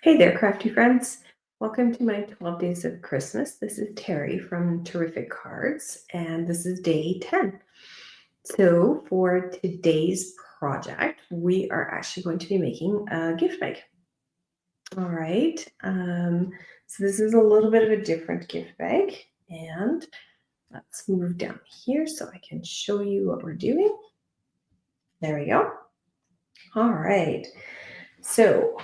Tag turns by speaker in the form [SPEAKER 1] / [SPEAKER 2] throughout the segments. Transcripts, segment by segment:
[SPEAKER 1] Hey there, crafty friends. Welcome to my 12 Days of Christmas. This is Terry from Terrific Cards, and this is day 10. So, for today's project, we are actually going to be making a gift bag. All right. So, this is a little bit of a different gift bag, and let's move down here so I can show you what we're doing. There we go. All right. So,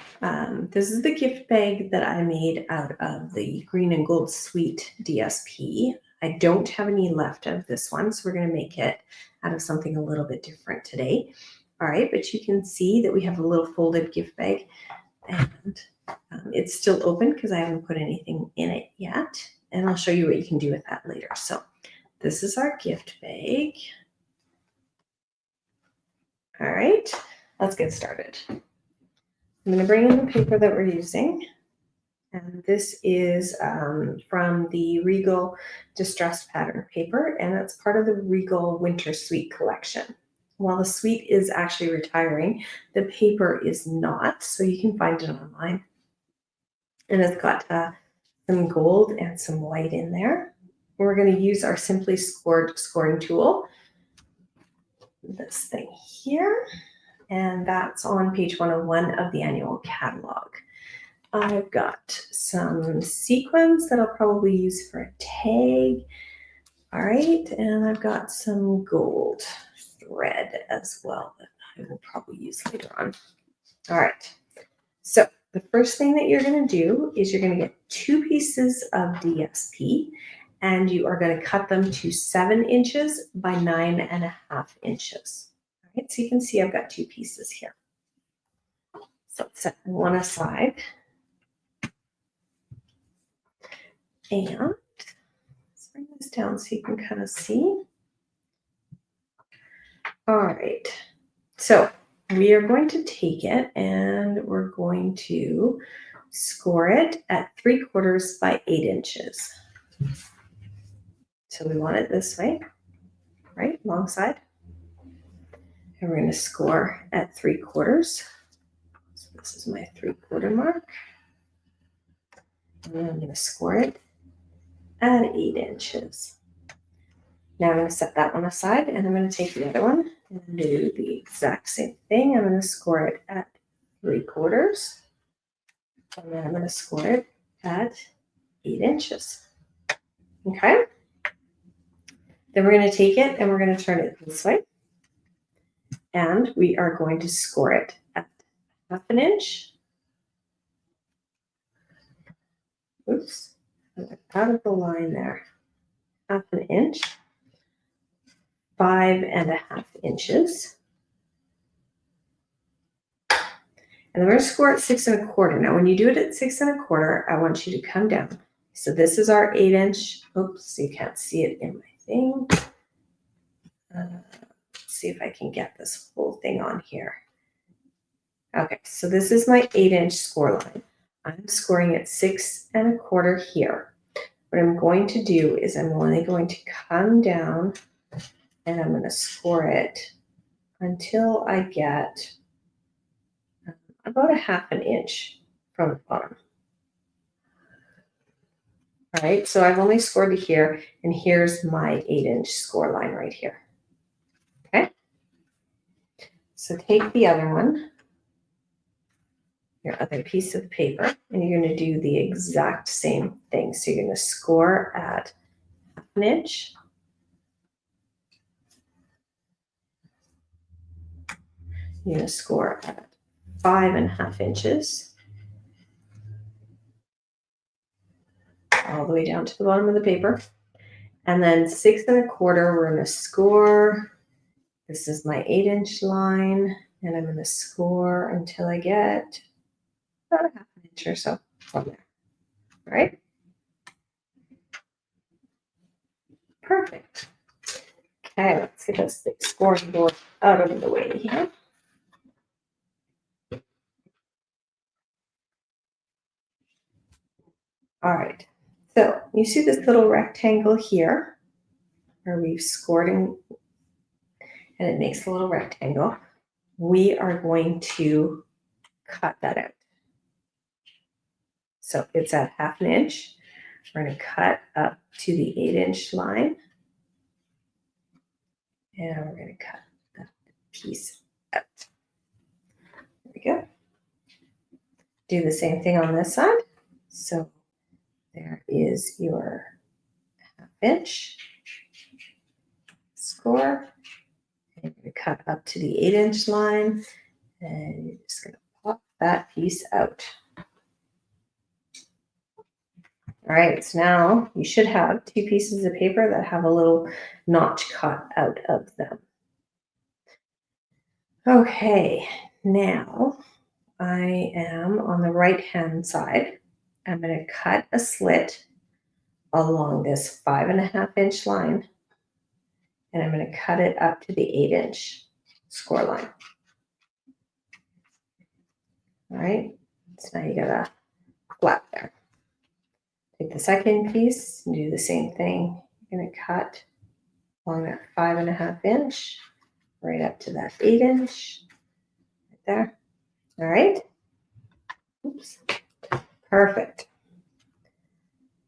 [SPEAKER 1] this is the gift bag that I made out of the Green and Gold Sweet DSP. I don't have any left of this one, so we're going to make it out of something a little bit different today. All right, but you can see that we have a little folded gift bag, and it's still open because I haven't put anything in it yet. And I'll show you what you can do with that later. So, this is our gift bag. All right, let's get started. I'm going to bring in the paper that we're using. And this is from the Regal Distressed Pattern paper, and it's part of the Regal Winter Suite collection. While the suite is actually retiring, the paper is not, so you can find it online. And it's got some gold and some white in there. We're going to use our Simply Scored scoring tool, this thing here, and that's on page 101 of the annual catalog. I've got some sequins that I'll probably use for a tag. All right, and I've got some gold thread as well that I will probably use later on. All right, so the first thing that you're going to do is you're going to get 2 pieces of DSP, and you are going to cut them to 7 inches by 9.5 inches. All right, so you can see I've got 2 pieces here. So set one aside. And let's bring this down so you can kind of see. All right, so we are going to take it and we're going to score it at 3/4 by 8 inches. So we want it this way, right, long side. And we're going to score at 3/4. So this is my 3/4 mark. And then I'm going to score it at 8 inches. Now I'm going to set that one aside, and I'm going to take the other one and do the exact same thing. I'm going to score it at 3/4, and then I'm going to score it at 8 inches. Okay? Then we're going to take it and we're going to turn it this way, and we are going to score it at 1/2 inch. Oops, out of the line there. 1/2 inch, 5.5 inches. And then we're going to score at 6 1/4. Now, when you do it at 6 1/4, I want you to come down. So this is our 8 inch. Oops, you can't see it in my thing. Let's see if I can get this whole thing on here. Okay, so this is my 8 inch score line. I'm scoring at 6 1/4 here. What I'm going to do is I'm only going to come down and I'm going to score it until I get about 1/2 inch from the bottom. All right, so I've only scored to here, and here's my 8 inch score line right here. Okay, so take the other one, your other piece of paper, and you're going to do the exact same thing. So you're going to score at 1/2 inch. You're going to score at 5.5 inches, all the way down to the bottom of the paper. And then 6 1/4, we're going to score. This is my 8 inch line, and I'm going to score until I get about 1/2 inch or so from there. All right? Perfect. Okay, let's get this big scoring board out of the way here. All right, so you see this little rectangle here where we've scored in, and it makes a little rectangle. We are going to cut that out. So it's at 1/2 inch. We're going to cut up to the 8-inch line. And we're going to cut that piece out. There we go. Do the same thing on this side. So there is your 1/2 inch score. And you're going to cut up to the 8-inch line. And you're just going to pop that piece out. All right, so now you should have 2 pieces of paper that have a little notch cut out of them. Okay, now I am on the right-hand side. I'm going to cut a slit along this 5.5 inch line, and I'm going to cut it up to the 8-inch score line. All right, so now you got a flap there. Take the second piece and do the same thing. You're going to cut along that 5.5 inch, right up to that 8-inch, right there. All right. Oops. Perfect.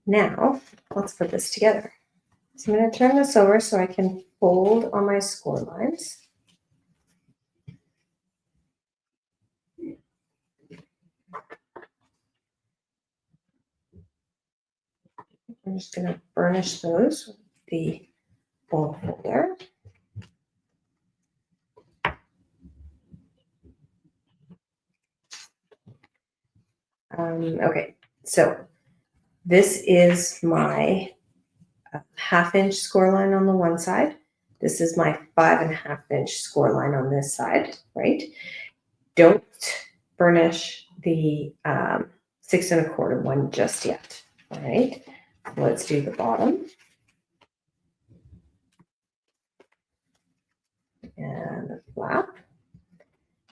[SPEAKER 1] Now let's put this together. So I'm going to turn this over so I can fold on my score lines. I'm just going to burnish those with the fold folder. Okay, so this is my 1/2 inch score line on the one side. This is my 5.5 inch score line on this side, right? Don't burnish the 6 1/4 one just yet. All right, let's do the bottom. And the flap.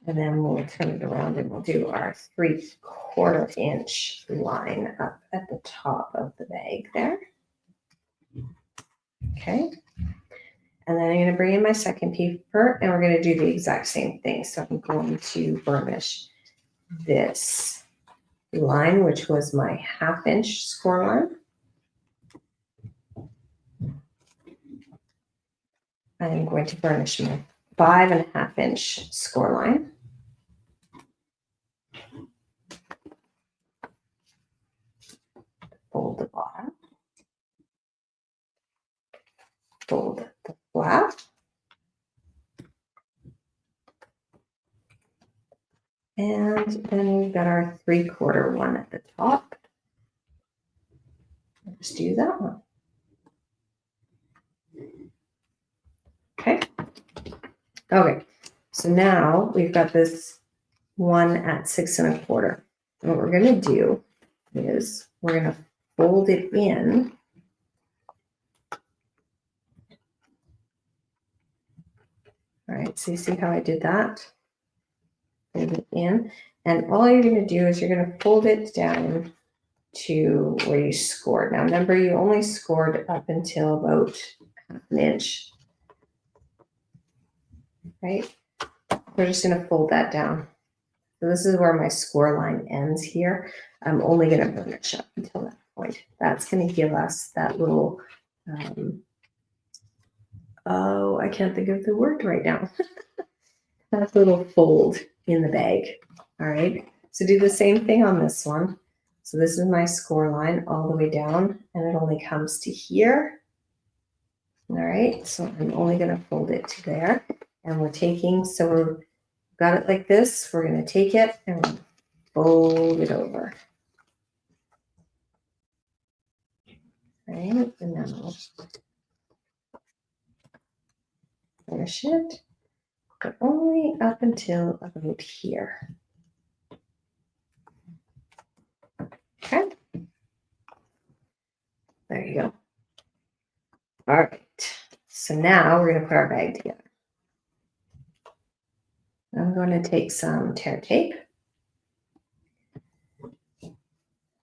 [SPEAKER 1] And then we'll turn it around and we'll do our 3/4 inch line up at the top of the bag there. Okay. And then I'm going to bring in my second paper and we're going to do the exact same thing. So I'm going to burnish this line, which was my 1/2 inch score line. I'm going to burnish my 5.5 inch score line. Fold the bottom. Fold the flap. And then we've got our 3/4 one at the top. Let's do that one. Okay. Okay. So now we've got this one at 6 1/4. And what we're going to do is we're going to fold it in. All right. So you see how I did that? Fold it in. And all you're going to do is you're going to fold it down to where you scored. Now, remember, you only scored up until about 1/2 inch. Right? We're just going to fold that down. So this is where my score line ends here. I'm only going to burnish up until that point. That's going to give us that little, oh, I can't think of the word right now. That little fold in the bag. All right. So do the same thing on this one. So this is my score line all the way down and it only comes to here. All right. So I'm only going to fold it to there and we're taking, so we're got it like this. We're going to take it and we're fold it over. Right, and now finish it, but only up until about here. Okay, there you go. All right, so now we're going to put our bag together. I'm going to take some tear tape.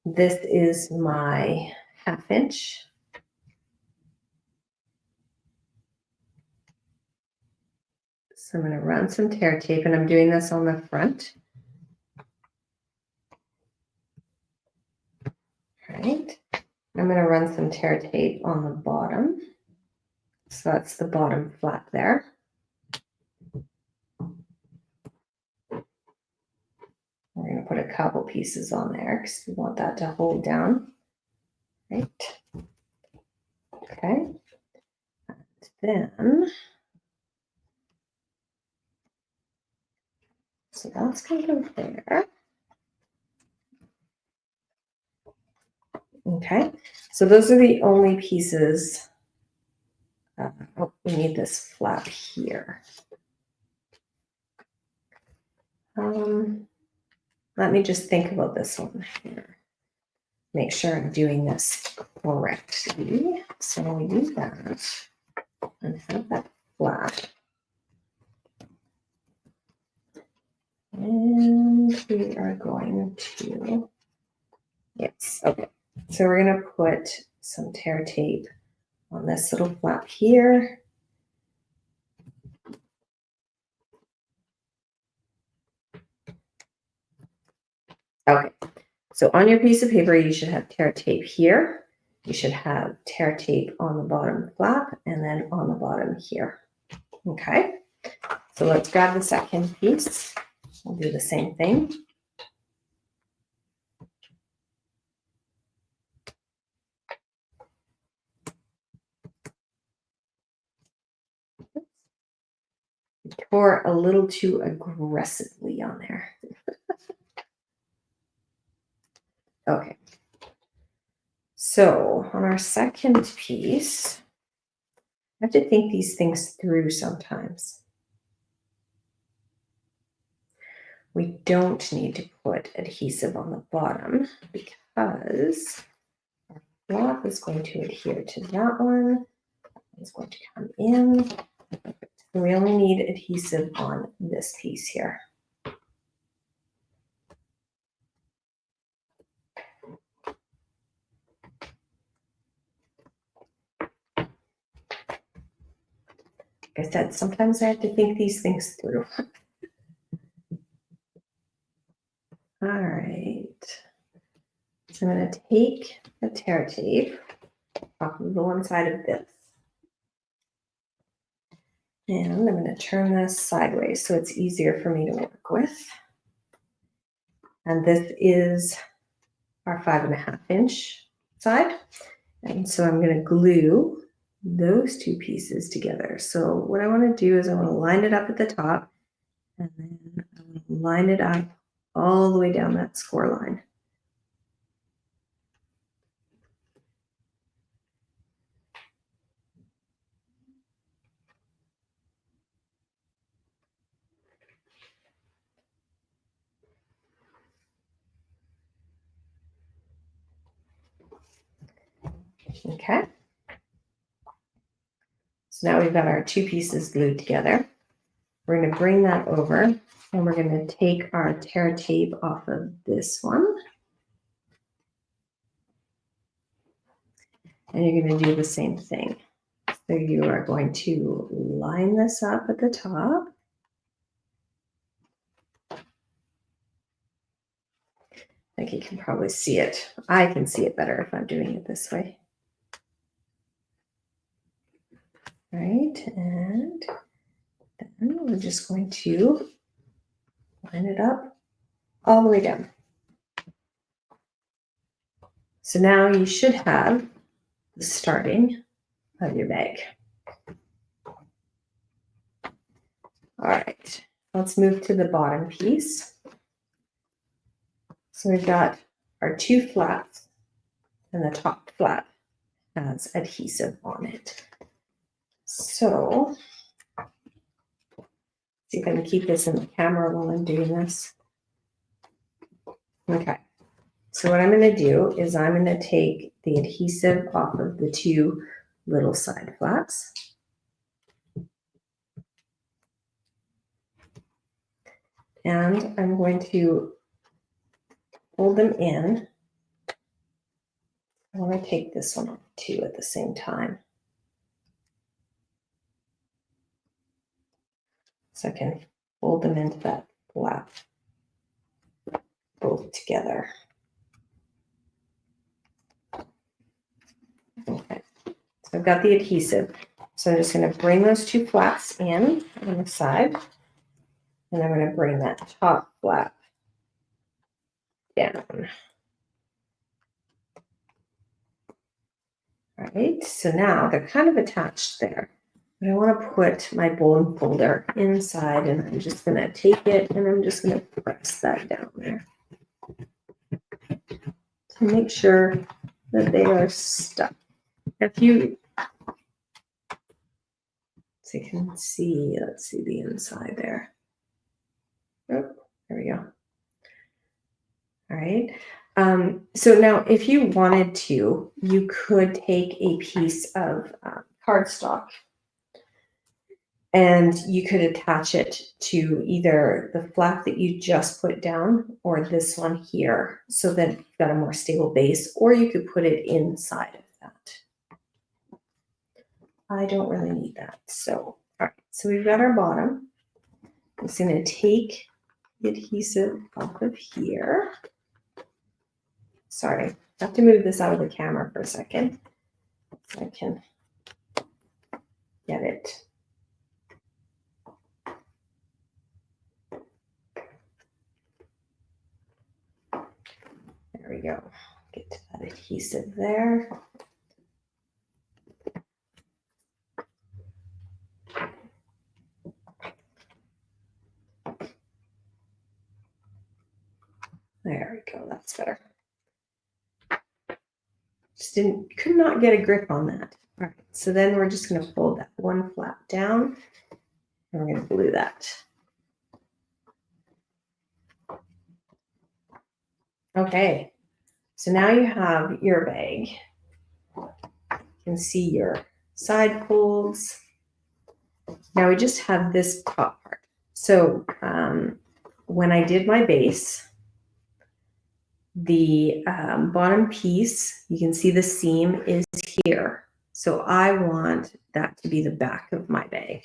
[SPEAKER 1] This is my 1/2 inch. So I'm going to run some tear tape and I'm doing this on the front. right? I'm going to run some tear tape on the bottom. So that's the bottom flap there. We're going to put a couple pieces on there because we want that to hold down, right? Okay. And then, so that's going to go there. Okay, so those are the only pieces. Oh, we need this flap here. Let me just think about this one here. Make sure I'm doing this correctly. So we do that and have that flap. And we are going to, yes, okay. So we're going to put some tear tape on this little flap here. Okay, so on your piece of paper, you should have tear tape here. You should have tear tape on the bottom flap and then on the bottom here. Okay, so let's grab the second piece. We'll do the same thing. Tore a little too aggressively on there. Okay. So on our second piece, I have to think these things through sometimes. We don't need to put adhesive on the bottom because our flap is going to adhere to that one. It's going to come in. We only need adhesive on this piece here. Like I said, sometimes I have to think these things through. All right. So I'm going to take the tear tape off of the one side of this. And I'm going to turn this sideways so it's easier for me to work with. And this is our 5.5 inch side. And so I'm going to glue those two pieces together. So what I want to do is I want to line it up at the top and then I'm going to line it up all the way down that score line. Okay. So now we've got our two pieces glued together. We're going to bring that over and we're going to take our tear tape off of this one. And you're going to do the same thing. So you are going to line this up at the top. I think you can probably see it. I can see it better if I'm doing it this way. Right, and then we're just going to line it up all the way down. So now you should have the starting of your bag. All right, let's move to the bottom piece. So we've got our two flaps and the top flap has adhesive on it. So see if I can keep this in the camera while I'm doing this. Okay, so what I'm going to do is I'm going to take the adhesive off of the two little side flaps. And I'm going to fold them in. I want to take this one off too at the same time. So I can fold them into that flap both together. So I've got the adhesive. So I'm just going to bring those two flaps in on the side. And I'm going to bring that top flap down. All right, so now they're kind of attached there. But I want to put my bone folder inside, and I'm just going to take it and I'm just going to press that down there to make sure that they are stuck. If you can see, let's see the inside there. Oh, there we go. All right. So now if you wanted to, you could take a piece of cardstock and you could attach it to either the flap that you just put down or this one here so that you've got a more stable base, or you could put it inside of that. I don't really need that. So, all right, so we've got our bottom. I'm just going to take the adhesive off of here. Sorry, I have to move this out of the camera for a second so I can get it. There we go. Get to that adhesive there. There we go. That's better. Just could not get a grip on that. All right. So then we're just going to fold that one flap down and we're going to glue that. Okay. So now you have your bag. You can see your side folds. Now we just have this top part. So when I did my base, the bottom piece, you can see the seam is here. So I want that to be the back of my bag.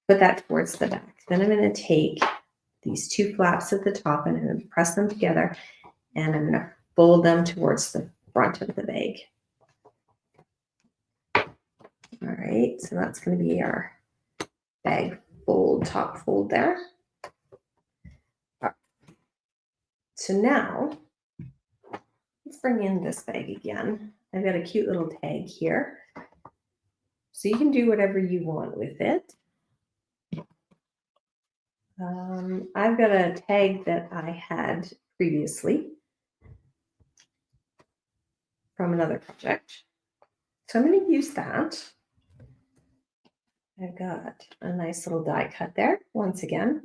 [SPEAKER 1] Put that towards the back. Then I'm going to take these two flaps at the top and I'm going to press them together and I'm going to fold them towards the front of the bag. All right, so that's going to be our bag fold, top fold there. So now let's bring in this bag again. I've got a cute little tag here. So you can do whatever you want with it. I've got a tag that I had previously from another project. So I'm going to use that. I've got a nice little die cut there, once again,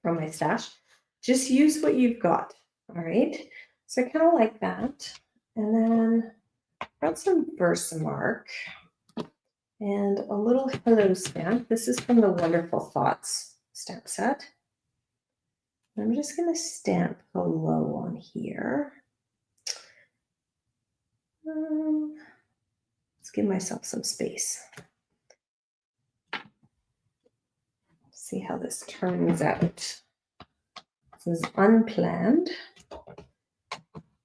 [SPEAKER 1] from my stash. Just use what you've got, all right? So I kind of like that. And then I've got some Versamark and a little hello stamp. This is from the Wonderful Thoughts stamp set. I'm just going to stamp hello on here. Let's give myself some space. See how this turns out. This is unplanned.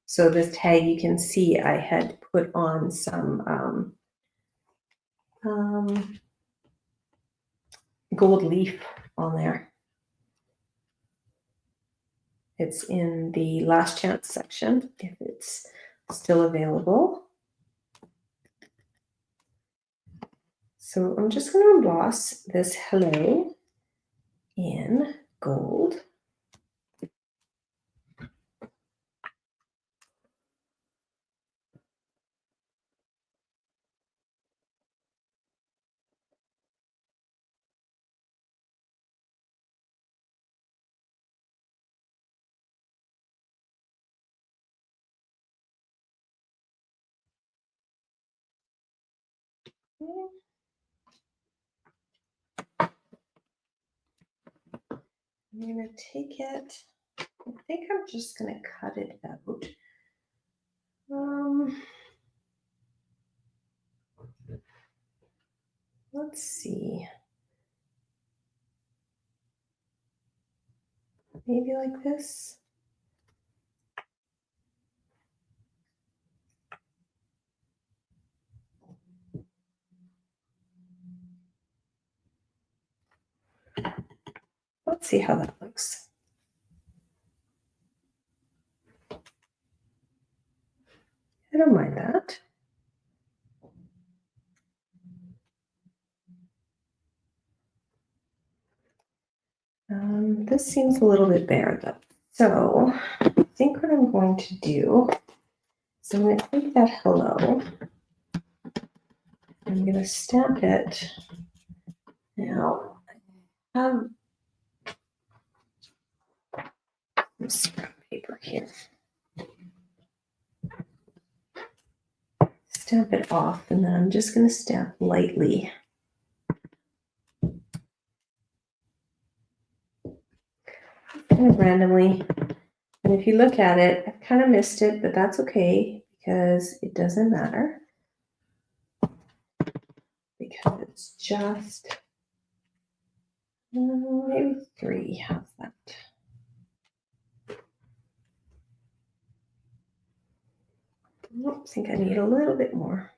[SPEAKER 1] So this tag, you can see I had put on some gold leaf on there. It's in the last chance section if it's still available. So I'm just going to emboss this hello in gold. I'm going to take it. I think I'm just going to cut it out. Let's see. Maybe like this. Let's see how that looks. I don't mind that. This seems a little bit bare though. So I think what I'm going to do is I'm going to take that hello. I'm going to stamp it. Now I have some scrap paper here. Stamp it off, and then I'm just going to stamp lightly. Kind of randomly. And if you look at it, I've kind of missed it, but that's okay because it doesn't matter. Because it's just maybe 3. How's that? I think I need a little bit more.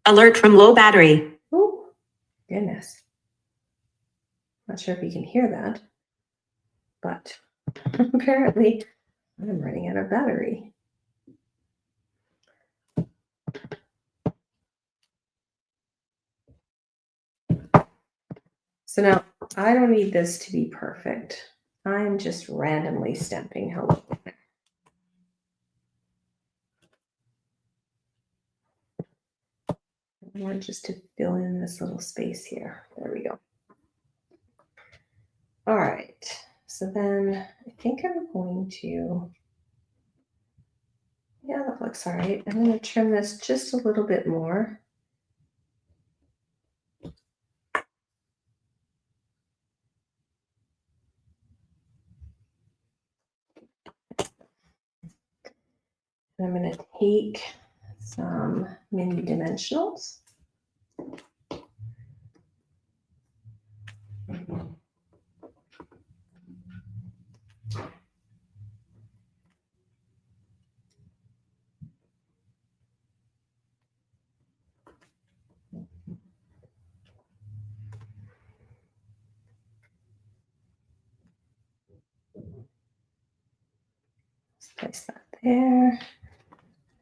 [SPEAKER 2] Alert from low battery.
[SPEAKER 1] Oh, goodness. Not sure if you can hear that, but apparently I'm running out of battery. So now I don't need this to be perfect. I'm just randomly stamping hello. I want just to fill in this little space here. There we go. All right. So then I think I'm going to, yeah, that looks all right. I'm going to trim this just a little bit more. And I'm going to take some mini dimensionals. Let's place that there.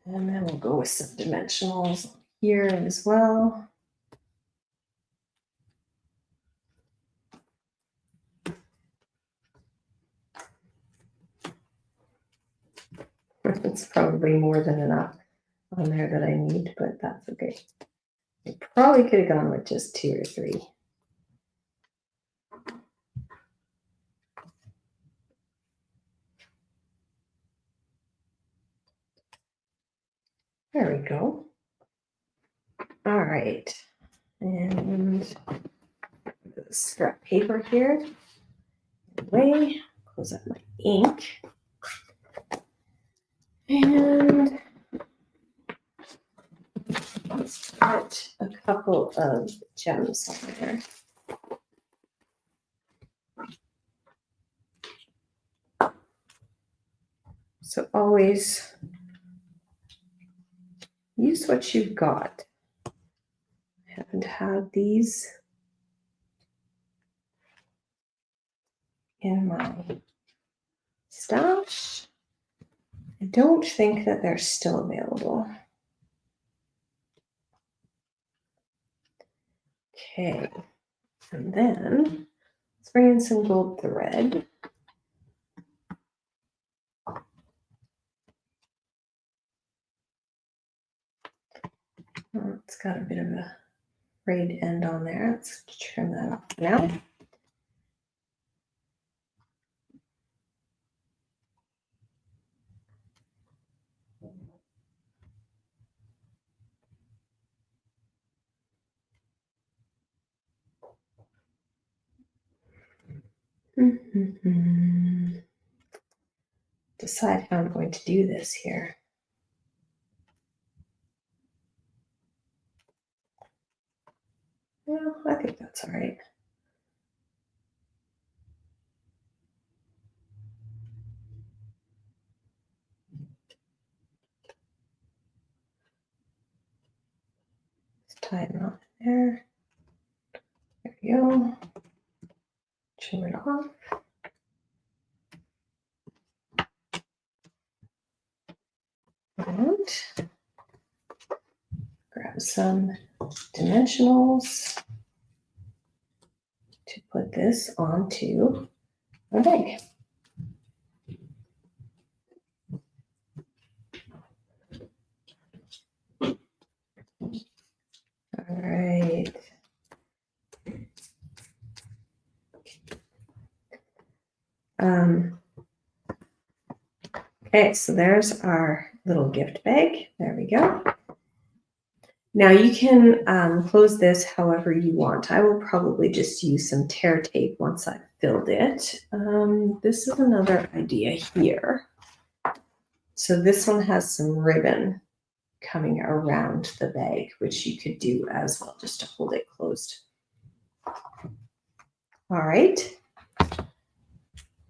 [SPEAKER 1] And then we'll go with some dimensionals here as well. It's probably more than enough on there that I need, but that's okay. I probably could have gone with just 2 or 3. There we go. All right. And scrap paper here. Away. Close up my ink. And let's put a couple of gems on there. So always use what you've got. I happen to have these in my stash. I don't think that they're still available. Okay, and then let's bring in some gold thread. Oh, it's got a bit of a frayed end on there. Let's trim that off now. Decide how I'm going to do this here. Well, I think that's all right. Let's tie a knot there. we go. Trim it off. And grab some dimensionals to put this onto our bag. All right. Okay, so there's our little gift bag. There we go. Now you can close this however you want. I will probably just use some tear tape once I've filled it. This is another idea here. So this one has some ribbon coming around the bag, which you could do as well, just to hold it closed. All right,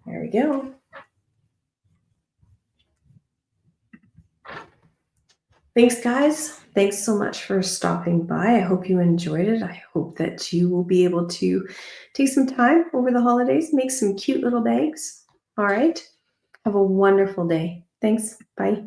[SPEAKER 1] there we go. Thanks, guys. Thanks so much for stopping by. I hope you enjoyed it. I hope that you will be able to take some time over the holidays, make some cute little bags. All right. Have a wonderful day. Thanks. Bye.